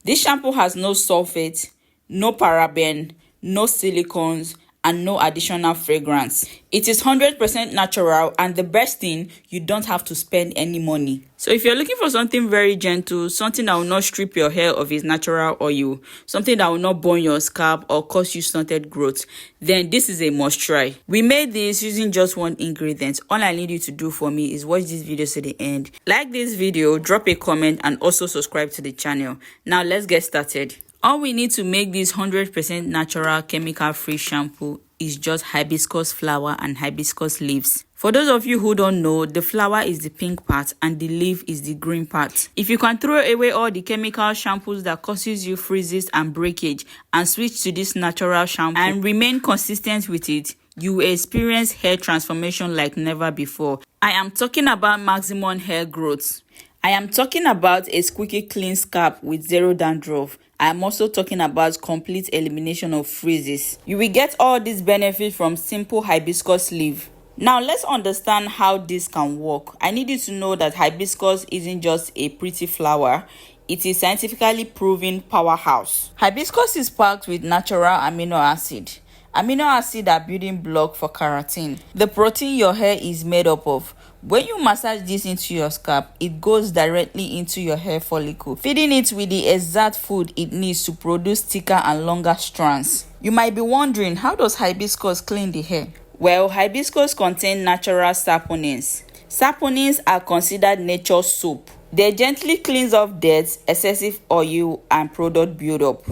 This shampoo has no sulfate, no paraben, no silicones, and no additional fragrance. It is 100% natural, and the best thing, you don't have to spend any money. So if you're looking for something very gentle, something that will not strip your hair of its natural oil, something that will not burn your scalp or cause you stunted growth, then this is a must try. We made this using just one ingredient. All I need you to do for me is watch this video to the end. Like this video, drop a comment, and also subscribe to the channel. Now let's get started. All we need to make this 100% natural chemical-free shampoo is just hibiscus flower and hibiscus leaves. For those of you who don't know, the flower is the pink part and the leaf is the green part. If you can throw away all the chemical shampoos that causes you freezes and breakage and switch to this natural shampoo and remain consistent with it, you will experience hair transformation like never before. I am talking about maximum hair growth. I am talking about a squeaky clean scalp with zero dandruff. I am also talking about complete elimination of freezes. You will get all these benefits from simple hibiscus leaf. Now let's understand how this can work. I need you to know that hibiscus isn't just a pretty flower. It is scientifically proven powerhouse. Hibiscus is packed with natural amino acid. Amino acid are building block for keratin, the protein your hair is made up of. When you massage this into your scalp, it goes directly into your hair follicle, feeding it with the exact food it needs to produce thicker and longer strands. You might be wondering, how does hibiscus clean the hair? Well, hibiscus contain natural saponins. Saponins are considered nature's soap. They gently cleanse off dirt, excessive oil, and product buildup,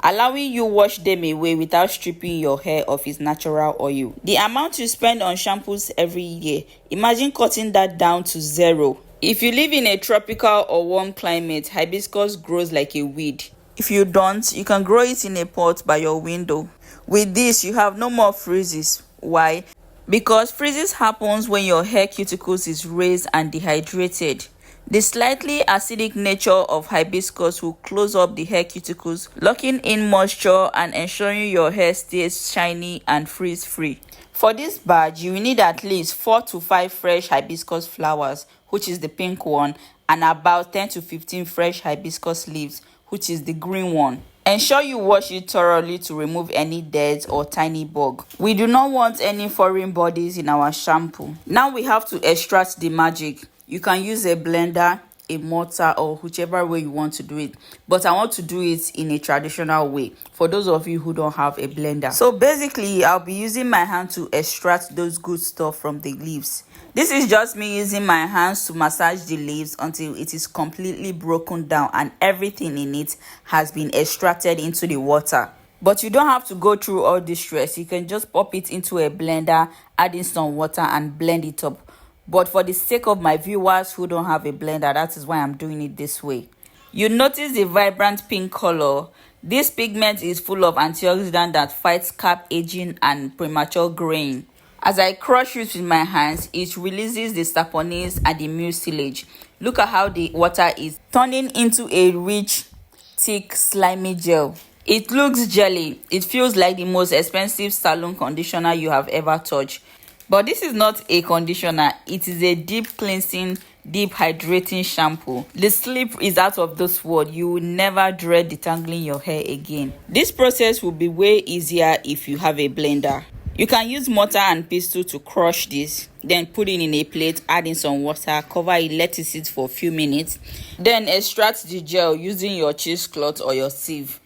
allowing you wash them away without stripping your hair of its natural oil. The amount you spend on shampoos every year, imagine cutting that down to zero. If you live in a tropical or warm climate, hibiscus grows like a weed. If you don't, you can grow it in a pot by your window. With this, you have no more freezes. Why? Because freezes happens when your hair cuticles is raised and dehydrated. The slightly acidic nature of hibiscus will close up the hair cuticles, locking in moisture and ensuring your hair stays shiny and freeze-free. For this batch, you will need at least 4 to 5 fresh hibiscus flowers, which is the pink one, and about 10 to 15 fresh hibiscus leaves, which is the green one. Ensure you wash it thoroughly to remove any dirt or tiny bug. We do not want any foreign bodies in our shampoo. Now we have to extract the magic. You can use a blender, a mortar, or whichever way you want to do it. But I want to do it in a traditional way for those of you who don't have a blender. So basically, I'll be using my hand to extract those good stuff from the leaves. This is just me using my hands to massage the leaves until it is completely broken down and everything in it has been extracted into the water. But you don't have to go through all this stress. You can just pop it into a blender, add in some water, and blend it up. But for the sake of my viewers who don't have a blender, that is why I'm doing it this way. You notice the vibrant pink color. This pigment is full of antioxidant that fights scalp aging and premature graying. As I crush it with my hands, it releases the saponins and the mucilage. Look at how the water is turning into a rich, thick, slimy gel. It looks jelly. It feels like the most expensive salon conditioner you have ever touched. But this is not a conditioner, it is a deep cleansing, deep hydrating shampoo. The slip is out of this world. You will never dread detangling your hair again. This process will be way easier if you have a blender. You can use mortar and pestle to crush this, then put it in a plate, add in some water, cover it, let it sit for a few minutes. Then extract the gel using your cheesecloth or your sieve.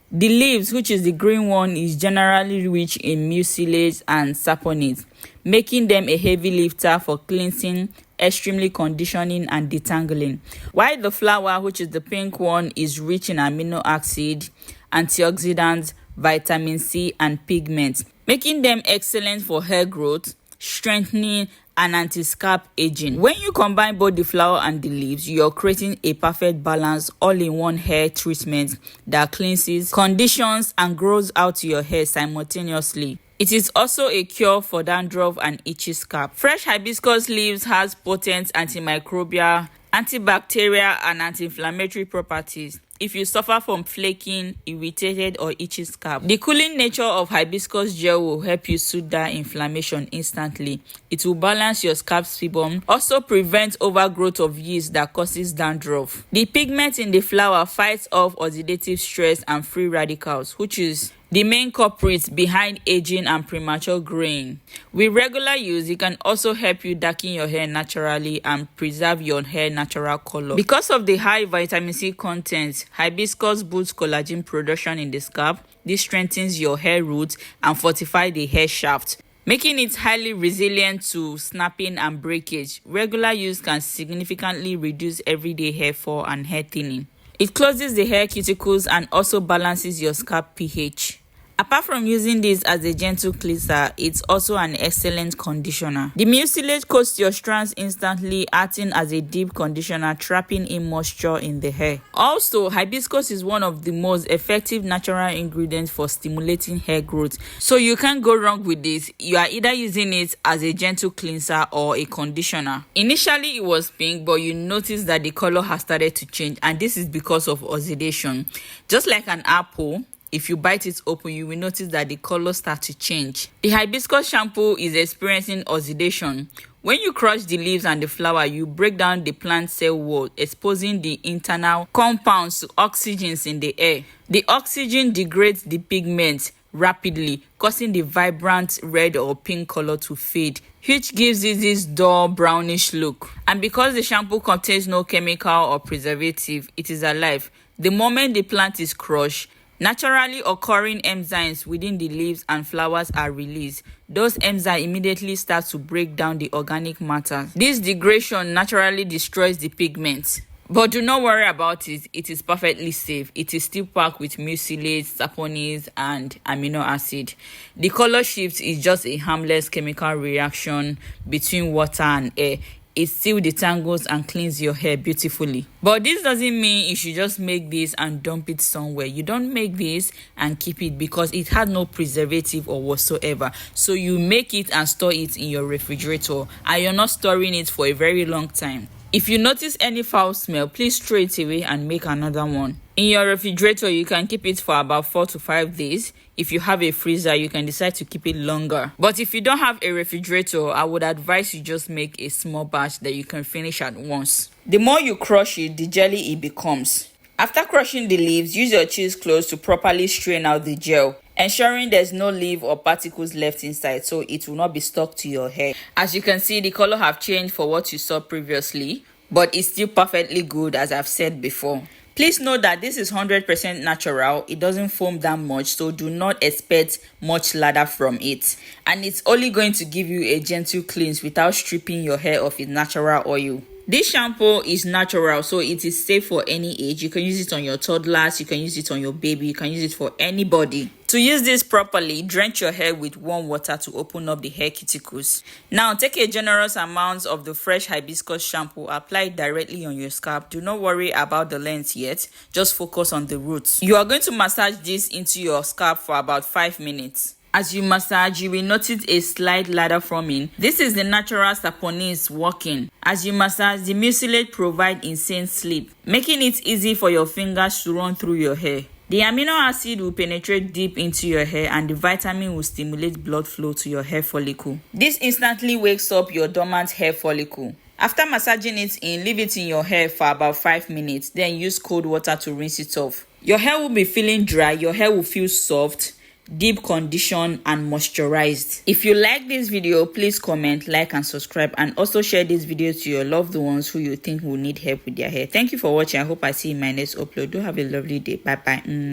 The leaves, which is the green one, is generally rich in mucilage and saponins, making them a heavy lifter for cleansing, extremely conditioning, and detangling. While the flower, which is the pink one, is rich in amino acid, antioxidants, vitamin C, and pigments, making them excellent for hair growth, strengthening, and anti-scalp aging. When you combine both the flower and the leaves, you're creating a perfect balance all-in-one hair treatment that cleanses, conditions, and grows out your hair simultaneously. It is also a cure for dandruff and itchy scalp. Fresh hibiscus leaves has potent antimicrobial, antibacterial, and anti-inflammatory properties. if you suffer from flaking, irritated or itchy scalp. The cooling nature of hibiscus gel will help you soothe that inflammation instantly. It will balance your scalp sebum, also prevent overgrowth of yeast that causes dandruff. The pigment in the flower fights off oxidative stress and free radicals, which is the main culprits behind aging and premature graying. With regular use, it can also help you darken your hair naturally and preserve your hair natural color. Because of the high vitamin C content, hibiscus boosts collagen production in the scalp. This strengthens your hair roots and fortifies the hair shaft, making it highly resilient to snapping and breakage. Regular use can significantly reduce everyday hair fall and hair thinning. It closes the hair cuticles and also balances your scalp pH. Apart from using this as a gentle cleanser, it's also an excellent conditioner. The mucilage coats your strands instantly, acting as a deep conditioner, trapping in moisture in the hair. Also, hibiscus is one of the most effective natural ingredients for stimulating hair growth. So you can't go wrong with this. You are either using it as a gentle cleanser or a conditioner. Initially, it was pink, but you notice that the color has started to change, and this is because of oxidation. Just like an apple, if you bite it open, you will notice that the color starts to change. The hibiscus shampoo is experiencing oxidation. When you crush the leaves and the flower, you break down the plant cell wall, exposing the internal compounds to oxygens in the air. The oxygen degrades the pigment rapidly, causing the vibrant red or pink color to fade, which gives it this dull brownish look. And because the shampoo contains no chemical or preservative, it is alive. The moment the plant is crushed, naturally occurring enzymes within the leaves and flowers are released. Those enzymes immediately start to break down the organic matter. This degradation naturally destroys the pigment. But do not worry about it. It is perfectly safe. It is still packed with mucilage, saponins, and amino acid. The color shift is just a harmless chemical reaction between water and air. It still detangles and cleans your hair beautifully. But this doesn't mean you should just make this and dump it somewhere. You don't make this and keep it because it had no preservative or whatsoever. So you make it and store it in your refrigerator, and you're not storing it for a very long time. If you notice any foul smell, please throw it away and make another one. In your refrigerator, you can keep it for about 4 to 5 days. If you have a freezer, you can decide to keep it longer. But if you don't have a refrigerator, I would advise you just make a small batch that you can finish at once. The more you crush it, the jelly it becomes. After crushing the leaves, use your cheesecloth to properly strain out the gel, ensuring there's no leaf or particles left inside so it will not be stuck to your hair. As you can see, the color have changed for what you saw previously, but it's still perfectly good, as I've said before. Please note that this is 100% natural. It doesn't foam that much, so do not expect much lather from it. And it's only going to give you a gentle cleanse without stripping your hair of its natural oil. This shampoo is natural, so it is safe for any age. You can use it on your toddlers, you can use it on your baby, you can use it for anybody. To use this properly, drench your hair with warm water to open up the hair cuticles. Now, take a generous amount of the fresh hibiscus shampoo, apply it directly on your scalp. Do not worry about the length yet, just focus on the roots. You are going to massage this into your scalp for about 5 minutes. As you massage, you will notice a slight lather forming. This is the natural saponins working. As you massage, the mucilage provides insane slip, making it easy for your fingers to run through your hair. The amino acid will penetrate deep into your hair, and the vitamin will stimulate blood flow to your hair follicle. This instantly wakes up your dormant hair follicle. After massaging it in, leave it in your hair for about 5 minutes, then use cold water to rinse it off. Your hair will be feeling dry, your hair will feel soft, deep conditioned and moisturized. If you like this video, please comment, like and subscribe, and also share this video to your loved ones who you think will need help with their hair. Thank you for watching. I hope I see you in my next upload. Do have a lovely day. Bye bye.